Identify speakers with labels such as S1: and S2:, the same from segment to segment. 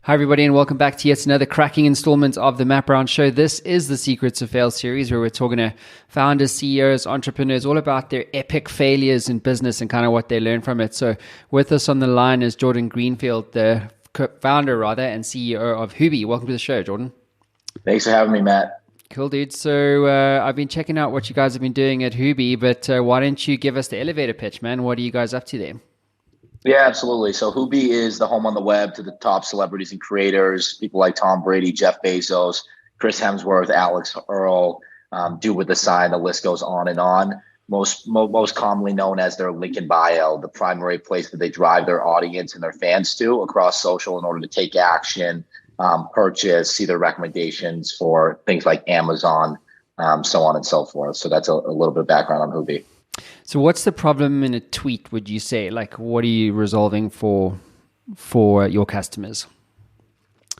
S1: Hi, everybody, and welcome back to yet another cracking installment of the Matt Brown Show. This is the Secrets of Fail series where we're talking to founders, CEOs, entrepreneurs, all about their epic failures in business and kind of what they learn from it. So with us on the line is Jordan Greenfield, the founder, and CEO of Hubi. Welcome to the show, Jordan.
S2: Thanks for having me, Matt.
S1: Cool, dude. So I've been checking out what you guys have been doing at Hubi, but why don't you give us the elevator pitch, man? What are you guys up to there?
S2: Yeah, absolutely. So Hubi is the home on the web to the top celebrities and creators, people like Tom Brady, Jeff Bezos, Chris Hemsworth, Alex Earl, Dude with the Sign, the list goes on and on. Most commonly known as their link in bio, the primary place that they drive their audience and their fans to across social in order to take action, purchase, see their recommendations for things like Amazon, so on and so forth. So that's a little bit of background on Hubi.
S1: So what's the problem in a tweet, would you say? Like, what are you resolving for your customers?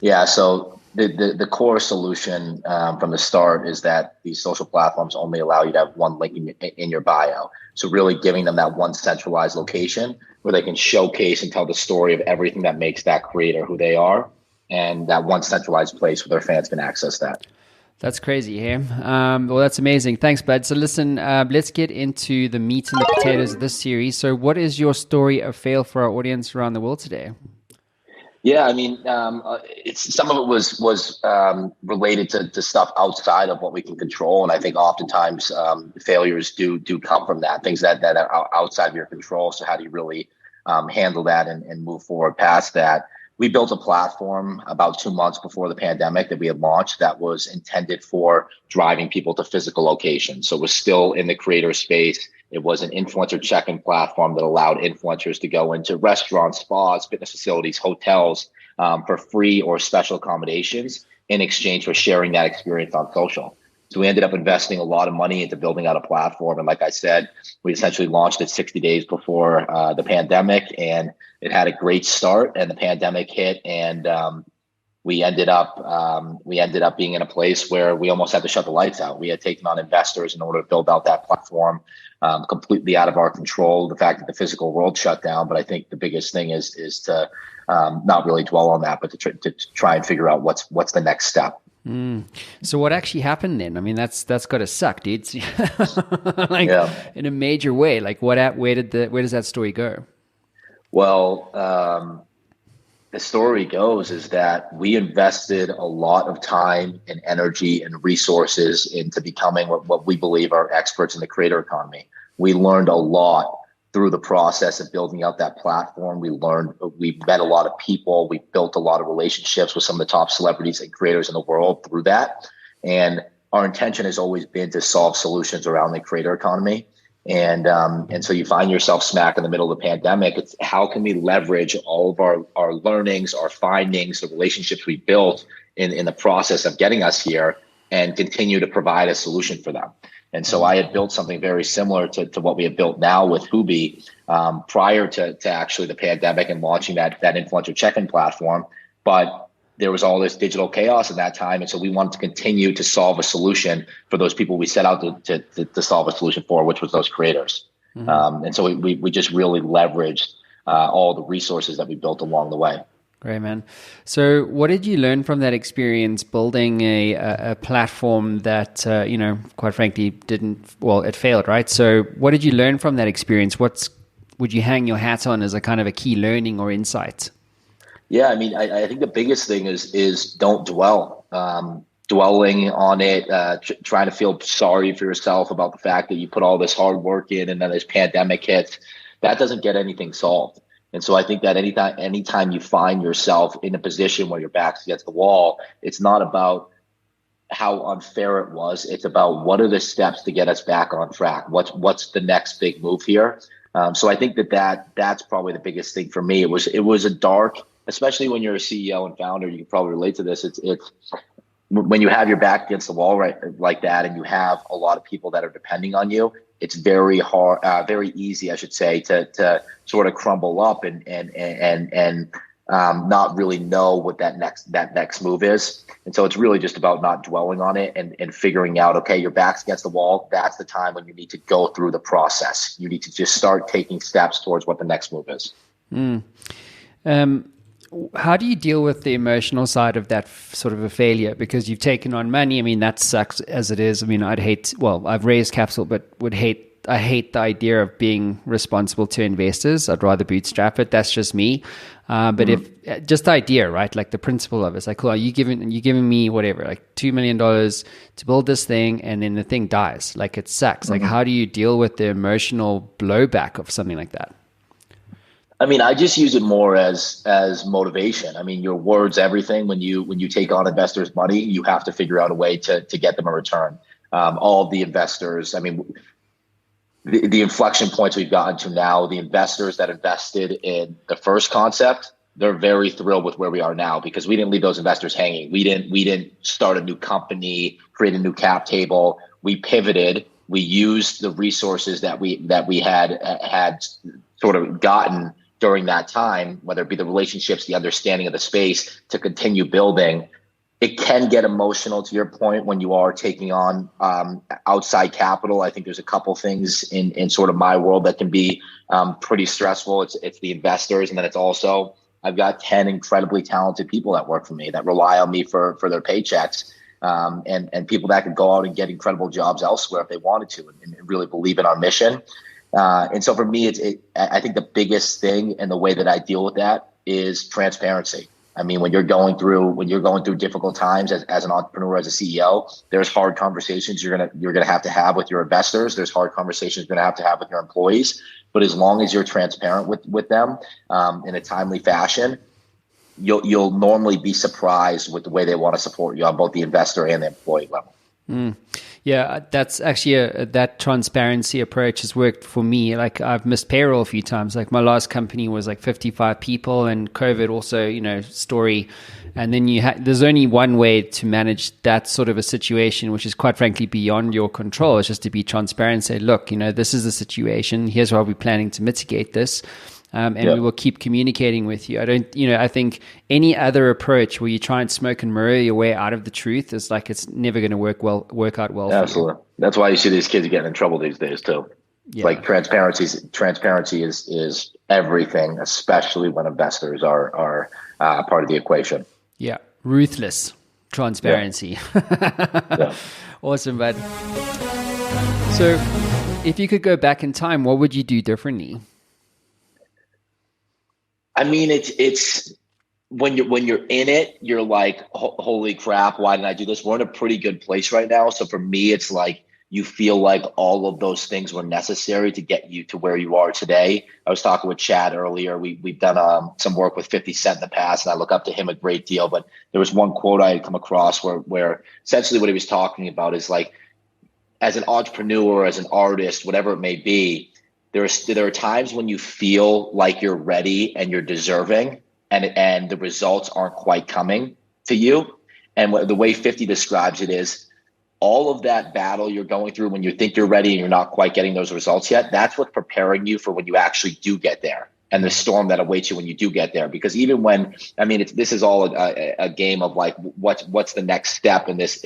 S2: Yeah, so the core solution from the start is that these social platforms only allow you to have one link in your bio. So really giving them that one centralized location where they can showcase and tell the story of everything that makes that creator who they are, and that one centralized place where their fans can access that.
S1: That's crazy, hey? Well, that's amazing. Thanks, bud. So listen, let's get into the meat and the potatoes of this series. So what is your story of fail for our audience around the world today?
S2: Yeah, I mean, it's some of it was related to stuff outside of what we can control, and I think oftentimes failures do come from that, things that are outside of your control. So how do you really handle that and move forward past that? We built a platform about 2 months before the pandemic that we had launched that was intended for driving people to physical locations. So it was still in the creator space. It was an influencer check-in platform that allowed influencers to go into restaurants, spas, fitness facilities, hotels for free or special accommodations in exchange for sharing that experience on social. So we ended up investing a lot of money into building out a platform. And like I said, we essentially launched it 60 days before the pandemic, and it had a great start. And the pandemic hit, and we ended up being in a place where we almost had to shut the lights out. We had taken on investors in order to build out that platform, completely out of our control. The fact that the physical world shut down, but I think the biggest thing is to not really dwell on that, but to try and figure out what's the next step.
S1: So what actually happened then? I mean, that's got to suck, dude. In a major way. Like, where does that story go?
S2: Well, the story goes is that we invested a lot of time and energy and resources into becoming what we believe are experts in the creator economy. We learned a lot through the process of building out that platform. We met a lot of people. We built a lot of relationships with some of the top celebrities and creators in the world through that. And our intention has always been to solve solutions around the creator economy. And so you find yourself smack in the middle of the pandemic. It's how can we leverage all of our learnings, our findings, the relationships we built in the process of getting us here, and continue to provide a solution for them. And so I had built something very similar to what we have built now with Hubi prior to actually the pandemic and launching that influencer check-in platform. But there was all this digital chaos in that time. And so we wanted to continue to solve a solution for those people we set out to solve a solution for, which was those creators. Mm-hmm. And so we just really leveraged all the resources that we built along the way.
S1: Great, man. So what did you learn from that experience building a platform that, quite frankly, it failed, right? So what did you learn from that experience? Would you hang your hat on as a kind of a key learning or insight?
S2: Yeah, I mean, I think the biggest thing is don't dwell. Dwelling on it, trying to feel sorry for yourself about the fact that you put all this hard work in and then this pandemic hits, that doesn't get anything solved. And so I think that anytime you find yourself in a position where your back's against the wall, it's not about how unfair it was. It's about what are the steps to get us back on track? What's the next big move here? So I think that's probably the biggest thing for me. It was a dark, especially when you're a CEO and founder, you can probably relate to this. It's when you have your back against the wall, right, like that, and you have a lot of people that are depending on you, it's very hard, very easy, I should say, to sort of crumble up and not really know what that next move is. And so it's really just about not dwelling on it and figuring out, okay, your back's against the wall. That's the time when you need to go through the process. You need to just start taking steps towards what the next move is.
S1: how do you deal with the emotional side of that sort of a failure? Because you've taken on money. I mean, that sucks as it is. I mean, I've raised capital, but I hate the idea of being responsible to investors. I'd rather bootstrap it. That's just me. But if just the idea, right? Like the principle of it, it's like, cool, you giving me whatever, like $2 million to build this thing, and then the thing dies. Like it sucks. Like, how do you deal with the emotional blowback of something like that?
S2: I mean, I just use it more as motivation. I mean, your word's everything. When you take on investors' money, you have to figure out a way to get them a return. All of the investors, I mean, the inflection points we've gotten to now, the investors that invested in the first concept, they're very thrilled with where we are now, because we didn't leave those investors hanging. We didn't start a new company, create a new cap table. We pivoted. We used the resources that we had sort of gotten during that time, whether it be the relationships, the understanding of the space, to continue building. It can get emotional, to your point, when you are taking on outside capital. I think there's a couple things in sort of my world that can be pretty stressful. It's the investors, and then it's also, I've got 10 incredibly talented people that work for me, that rely on me for their paychecks, and people that could go out and get incredible jobs elsewhere if they wanted to, and really believe in our mission. And so for me, I think the biggest thing, and the way that I deal with that, is transparency. I mean, when you're going through difficult times as an entrepreneur, as a CEO, there's hard conversations you're gonna have to have with your investors. There's hard conversations you're gonna have to have with your employees. But as long as you're transparent with them in a timely fashion, you'll normally be surprised with the way they want to support you on both the investor and the employee level.
S1: Yeah, that's actually that transparency approach has worked for me. Like, I've missed payroll a few times. Like, my last company was like 55 people, and COVID also, story. And then there's only one way to manage that sort of a situation, which is quite frankly beyond your control. It's just to be transparent and say, look, this is the situation. Here's how we're planning to mitigate this. We will keep communicating with you. I think any other approach where you try and smoke and mirror your way out of the truth is like, it's never going to work out well.
S2: Absolutely. For you. That's why you see these kids getting in trouble these days too. Yeah. Like transparency is everything, especially when investors are part of the equation.
S1: Yeah. Ruthless transparency. Yeah. Awesome, bud. So if you could go back in time, what would you do differently?
S2: I mean, it's when you're in it, you're like, holy crap, why didn't I do this? We're in a pretty good place right now. So for me, it's like, you feel like all of those things were necessary to get you to where you are today. I was talking with Chad earlier. We've done some work with 50 Cent in the past, and I look up to him a great deal. But there was one quote I had come across where essentially what he was talking about is like, as an entrepreneur, as an artist, whatever it may be, there are times when you feel like you're ready and you're deserving, and the results aren't quite coming to you. And the way 50 describes it is, all of that battle you're going through when you think you're ready and you're not quite getting those results yet, that's what's preparing you for when you actually do get there, and the storm that awaits you when you do get there. Because even when, I mean, this is all a game of like, what's the next step in this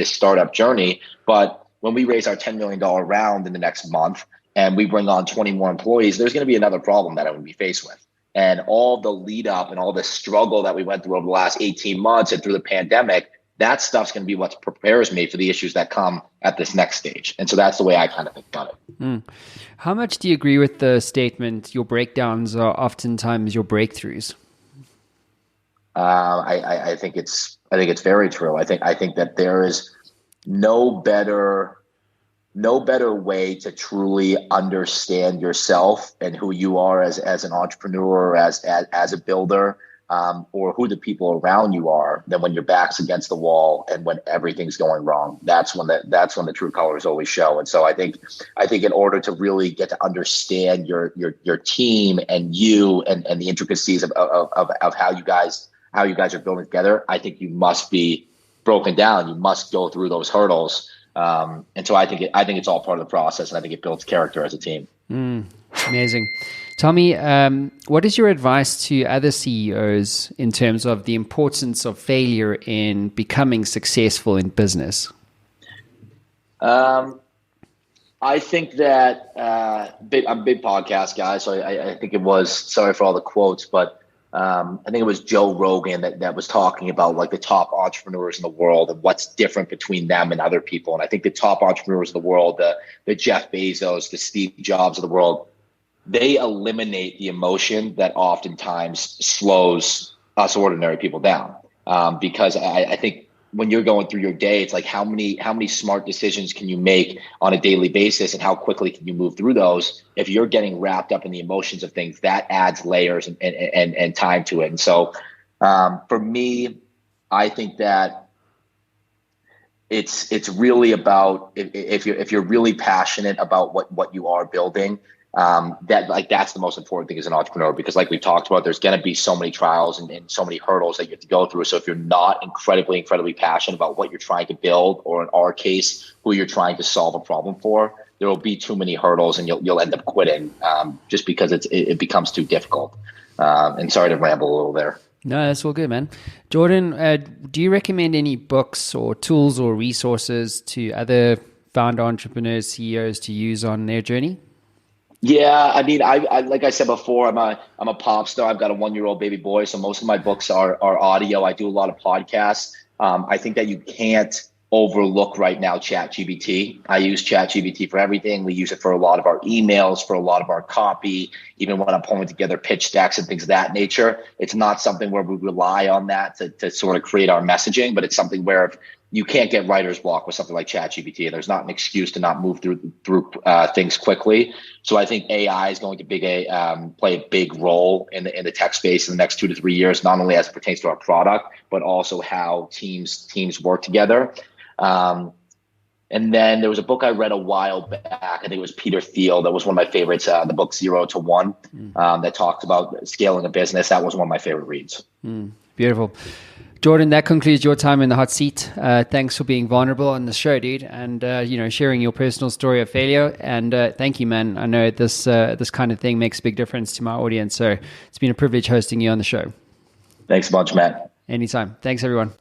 S2: startup journey. But when we raise our $10 million round in the next month, and we bring on 20 more employees, there's going to be another problem that I would be faced with. And all the lead up and all the struggle that we went through over the last 18 months and through the pandemic, that stuff's going to be what prepares me for the issues that come at this next stage. And so that's the way I kind of think about it.
S1: How much do you agree with the statement, your breakdowns are oftentimes your breakthroughs?
S2: I think it's very true. I think that there is no better way to truly understand yourself and who you are as an entrepreneur, as a builder, or who the people around you are, than when your back's against the wall and when everything's going wrong. That's when the true colors always show. And so I think in order to really get to understand your team and you and the intricacies of how you guys are building together, I think you must be broken down. You must go through those hurdles. And so I think it's all part of the process, and I think it builds character as a team.
S1: Amazing. Tell me, what is your advice to other CEOs in terms of the importance of failure in becoming successful in business?
S2: I think that I'm a big podcast guy, so I think it was, sorry for all the quotes, but I think it was Joe Rogan that was talking about like the top entrepreneurs in the world and what's different between them and other people. And I think the top entrepreneurs in the world, the Jeff Bezos, the Steve Jobs of the world, they eliminate the emotion that oftentimes slows us ordinary people down. Because I think when you're going through your day, it's like how many smart decisions can you make on a daily basis, and how quickly can you move through those? If you're getting wrapped up in the emotions of things, that adds layers and time to it. And so for me, I think that it's really about if you're really passionate about what you are building, that's the most important thing as an entrepreneur, because like we talked about, there's going to be so many trials and so many hurdles that you have to go through. So if you're not incredibly passionate about what you're trying to build, or in our case, who you're trying to solve a problem for, there will be too many hurdles and you'll end up quitting just because it becomes too difficult. And sorry to ramble a little there.
S1: No, that's all good, man. Jordan, do you recommend any books or tools or resources to other founder entrepreneurs, CEOs to use on their journey?
S2: Yeah, I mean, I like I said before, I'm a pop star. I've got a 1-year-old baby boy, so most of my books are audio. I do a lot of podcasts. I think that you can't overlook right now ChatGPT. I use ChatGPT for everything. We use it for a lot of our emails, for a lot of our copy, even when I'm pulling together pitch decks and things of that nature. It's not something where we rely on that to sort of create our messaging, but it's something where if you can't get writer's block with something like ChatGPT, there's not an excuse to not move through things quickly. So I think AI is going to play a big role in the tech space in the next 2 to 3 years, not only as it pertains to our product, but also how teams work together. And then there was a book I read a while back. I think it was Peter Thiel. That was one of my favorites. The book 0 to 1 that talked about scaling a business. That was one of my favorite reads.
S1: Beautiful. Jordan, that concludes your time in the hot seat. Thanks for being vulnerable on the show, dude, and sharing your personal story of failure. And thank you, man. I know this kind of thing makes a big difference to my audience, so it's been a privilege hosting you on the show.
S2: Thanks a bunch, Matt.
S1: Anytime. Thanks, everyone.